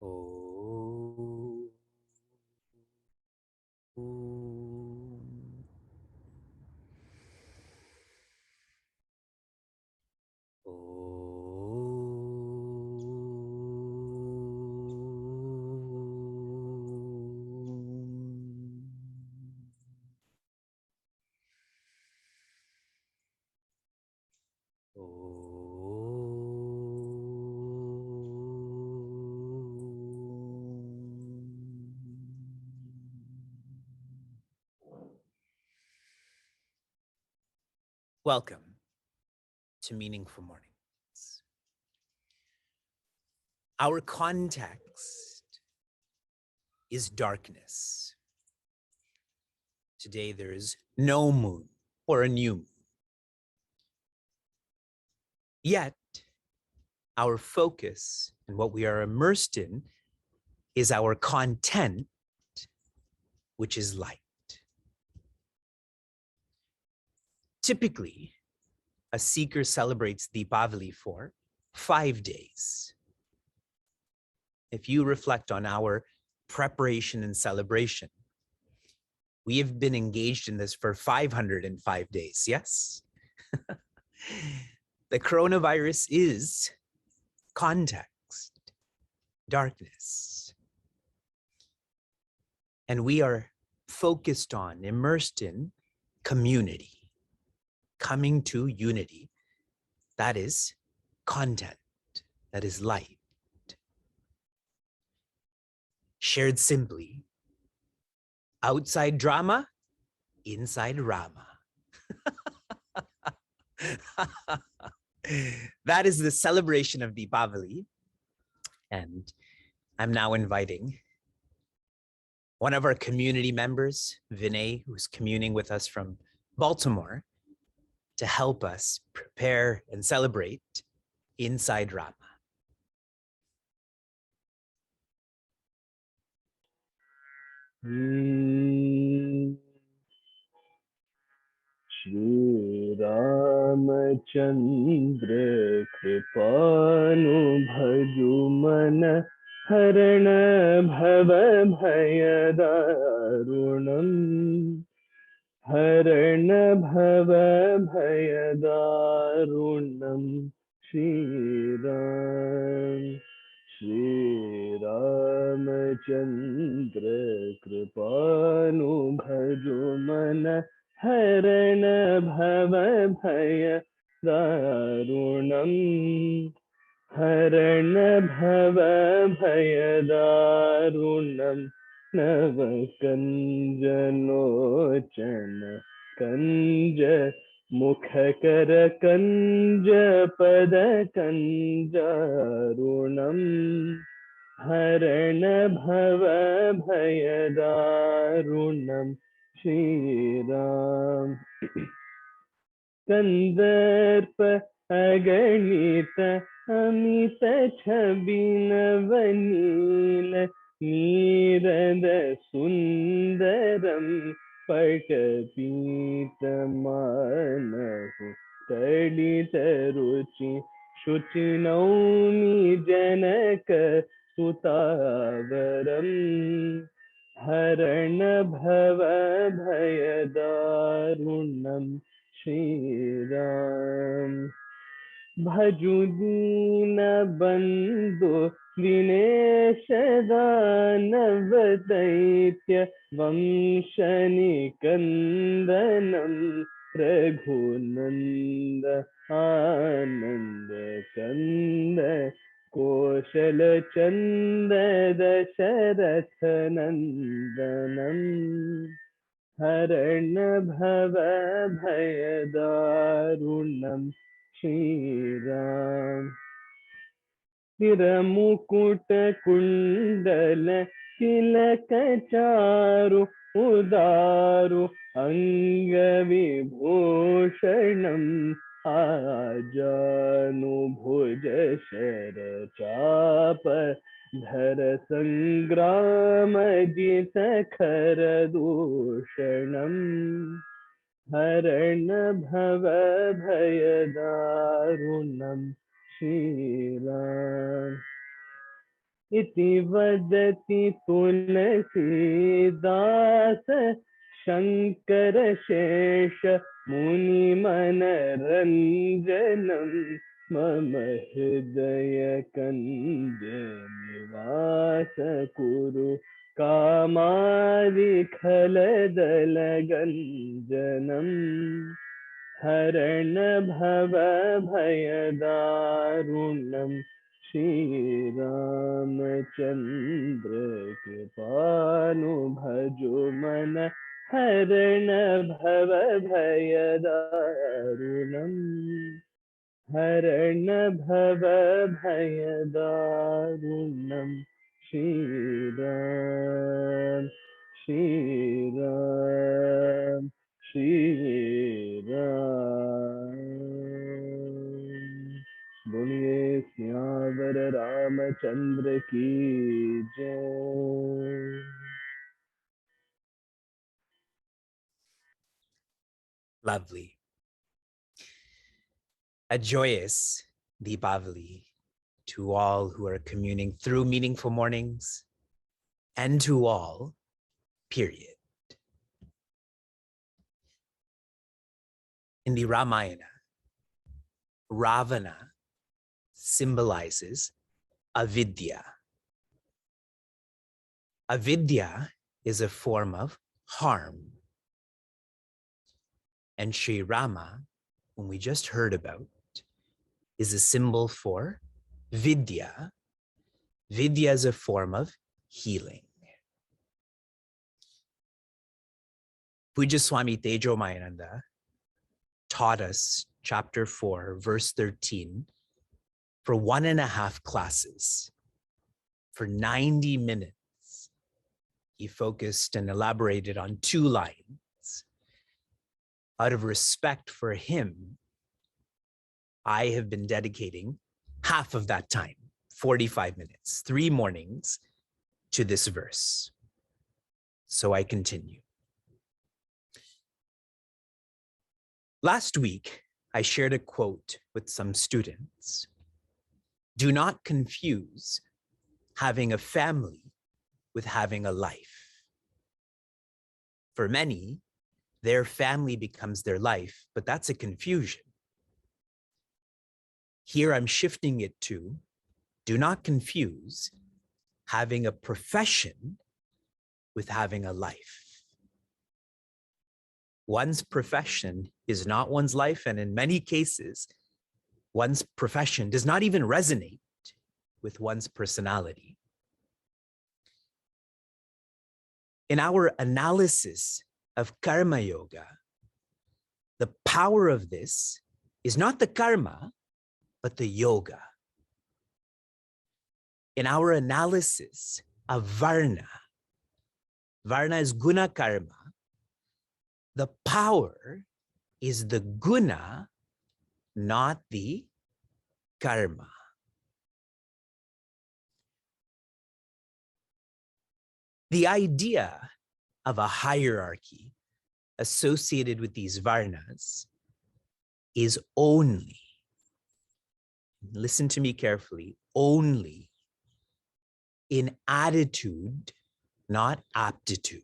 Om. Welcome to Meaningful Mornings. Our context is darkness. Today there is no moon or a new moon. Yet, our focus and what we are immersed in is our content, which is light. Typically, a seeker celebrates Deepavali for 5 days. If you reflect on our preparation and celebration, we have been engaged in this for 505 days, yes? The coronavirus is context, darkness. And we are focused on, immersed in community, coming to unity. That is content, that is light. Shared simply, outside drama, inside Rama. That is the celebration of Deepavali. And I'm now inviting one of our community members, Vinay, who's communing with us from Baltimore, to help us prepare and celebrate inside Rama. Shri Ramachandra Kripanu Bhajumana Harana Bhava Bhayadarunam Harana Bhava Bhayadarunam Shri Ram Shri Ramachandra Kripanu Bhajumana Haran bhava bhaya darunam Haran bhava bhaya darunam Navakanjanochana Kanja Mukhakara Kanja Pada Kanjarunam Haran bhava bhaya darunam Shri Ram Kandarpa Aganita Amita Chabinavanila Nirada Sundaram Pakapita Manahu Kadita Ruchi Shuchinaumi Janaka Sutavaram Haran Bhava Bhayadarunam Shri Ram Bhajudina Bandhu Dinesha Danavadaitya Vamshani Kandanam Raghunanda Ananda Kanda Koshala Chanda Dasharatha Nandanam Haran bhava bhayadarunam Shri Ram Tiramukuta kundala tilakacharu udaru angavibhushanam ajanu bhuja sharachapa dhara sangrama jita kharadushanam Haran bhava bhayadarunam Shri Ram इति वदति तुलसीदास शंकर शेष मुनि मनरंजनम मम हृदय कंज निवास कुरु कामादिखलदल गंजनम हरण भव भयदारुणम श्रीरामचंद्र कृपानु भजो मन हरण भव भयदारुणम हरण भव भयदारुणम श्रीराम श्रीराम श्रीराम। बोलिए सियावर रामचंद्र की जय। Lovely. A joyous Deepavali to all who are communing through meaningful mornings, and to all, period. In the Ramayana, Ravana symbolizes avidya. Avidya is a form of harm. And Sri Rama, whom we just heard about, is a symbol for vidya. Vidya is a form of healing. Puja Swami Tejo Mayananda taught us chapter 4, verse 13, for 1.5 classes. For 90 minutes, he focused and elaborated on 2 lines. Out of respect for him, I have been dedicating half of that time, 45 minutes, 3 mornings, to this verse. So I continue. Last week, I shared a quote with some students. Do not confuse having a family with having a life. For many, their family becomes their life, but that's a confusion. Here I'm shifting it to, do not confuse having a profession with having a life. One's profession is not one's life, and in many cases, one's profession does not even resonate with one's personality. In our analysis of karma yoga, the power of this is not the karma, but the yoga. In our analysis of varna, varna is guna karma, the power is the guna, not the karma. The idea of a hierarchy associated with these varnas is only, listen to me carefully, only in attitude, not aptitude.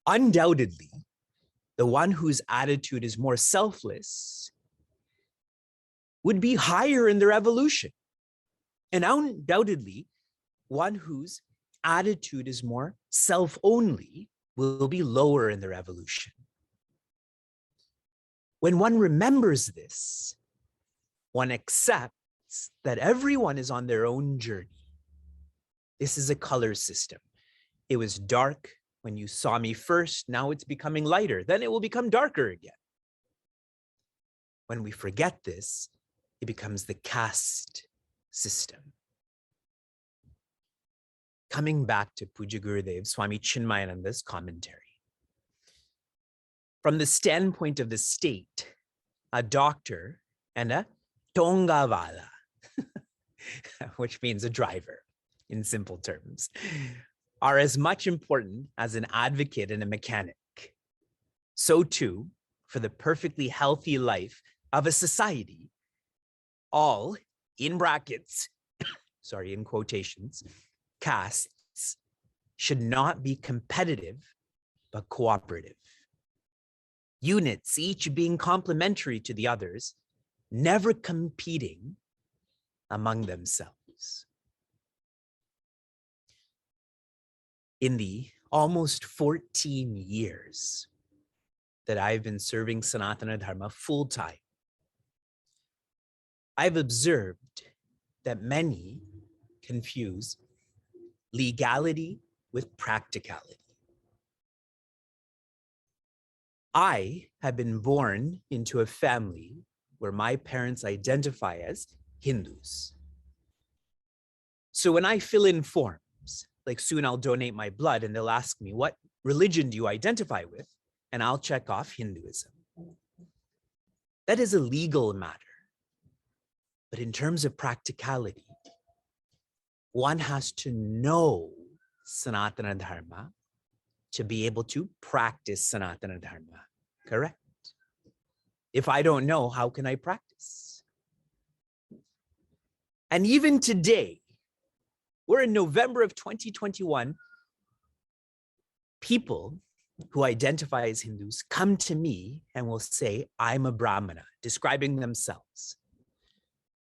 Undoubtedly, the one whose attitude is more selfless would be higher in their evolution. And undoubtedly, one whose attitude is more self-only will be lower in their evolution. When one remembers this, one accepts that everyone is on their own journey. This is a color system. It was dark when you saw me first, now it's becoming lighter, then it will become darker again. When we forget this, it becomes the caste system. Coming back to Puja Gurudev Swami Chinmayananda's commentary. From the standpoint of the state, a doctor and a Tongavala, which means a driver in simple terms, are as much important as an advocate and a mechanic. So too, for the perfectly healthy life of a society, all, in brackets, sorry, in quotations, castes should not be competitive, but cooperative. Units, each being complementary to the others, never competing among themselves. In the almost 14 years that I've been serving Sanatana Dharma full-time, I've observed that many confuse legality with practicality. I have been born into a family where my parents identify as Hindus. So when I fill in forms, like soon I'll donate my blood and they'll ask me, what religion do you identify with? And I'll check off Hinduism. That is a legal matter. But in terms of practicality, one has to know Sanatana Dharma to be able to practice Sanatana Dharma, correct? If I don't know, how can I practice? And even today, we're in November of 2021, people who identify as Hindus come to me and will say, I'm a Brahmana, describing themselves.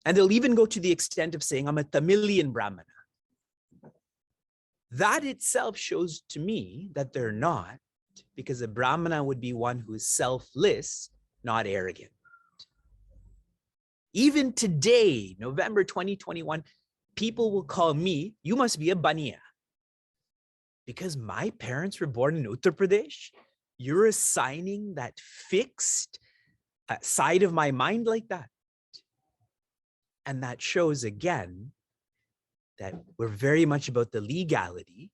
And they'll even go to the extent of saying, I'm a Tamilian Brahmana. That itself shows to me that they're not, because a Brahmana would be one who is selfless, not arrogant. Even today, November 2021, people will call me, you must be a Baniya. Because my parents were born in Uttar Pradesh, you're assigning that fixed side of my mind like that. And that shows again that we're very much about the legality,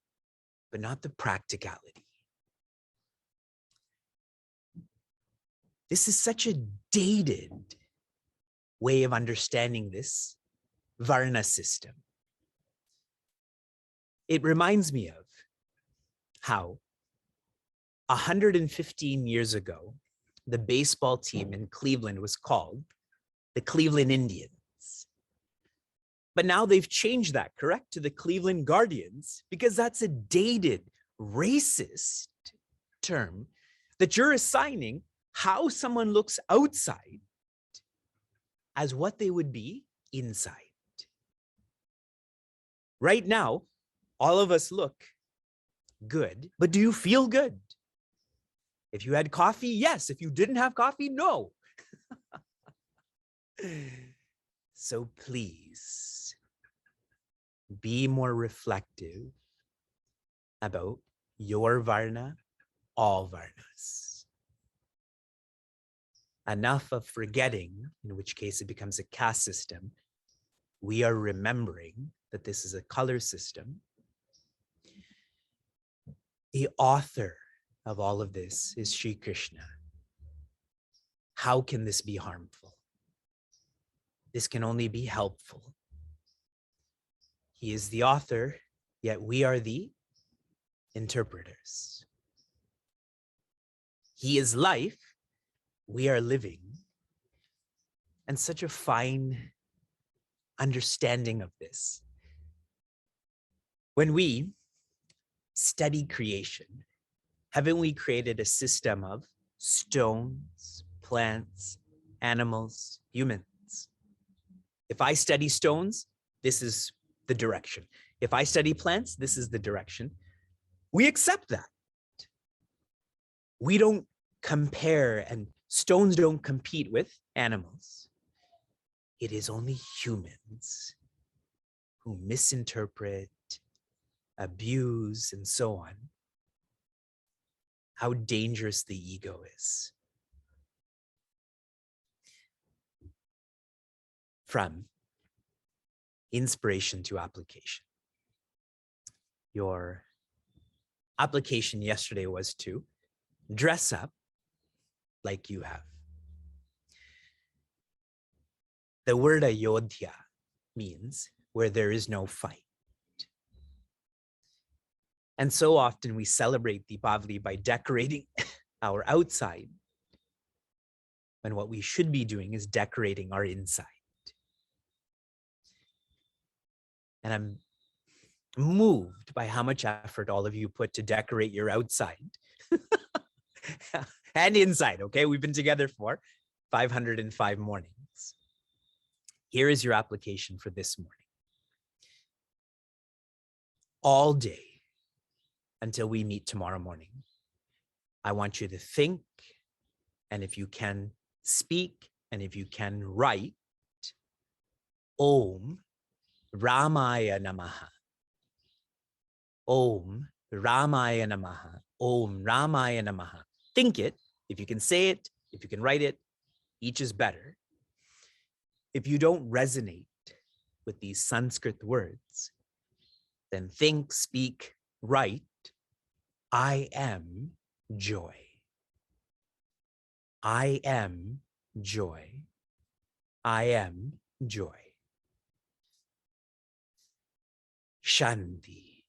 but not the practicality. This is such a dated way of understanding this Varna system. It reminds me of how 115 years ago, the baseball team in Cleveland was called the Cleveland Indians. But now they've changed that, correct, to the Cleveland Guardians, because that's a dated, racist term that you're assigning how someone looks outside as what they would be inside. Right now, all of us look good, but do you feel good? If you had coffee, yes. If you didn't have coffee, no. So please be more reflective about your Varna, all Varnas. Enough of forgetting, in which case it becomes a caste system. We are remembering that this is a color system. The author of all of this is Sri Krishna. How can this be harmful? This can only be helpful. He is the author, yet we are the interpreters. He is life, we are living. And such a fine understanding of this. When we study creation, haven't we created a system of stones, plants, animals, humans? If I study stones, this is the direction. If I study plants, this is the direction. We accept that. We don't compare, and stones don't compete with animals. It is only humans who misinterpret, abuse, and so on. How dangerous the ego is. From inspiration to application. Your application yesterday was to dress up like you have. The word Ayodhya means where there is no fight. And so often we celebrate Deepavali by decorating our outside, when what we should be doing is decorating our inside. And I'm moved by how much effort all of you put to decorate your outside and inside, okay? We've been together for 505 mornings. Here is your application for this morning. All day until we meet tomorrow morning, I want you to think, and if you can speak, and if you can write, Om Ramaya Namaha. Om Ramaya Namaha. Om Ramaya Namaha. Think it. If you can say it, if you can write it, each is better. If you don't resonate with these Sanskrit words, then think, speak, write, I am joy. I am joy. I am joy. Shanti,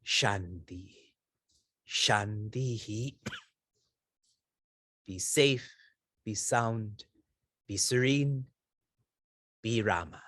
Shanti, Shanti. Be safe, be sound, be serene, be Rama.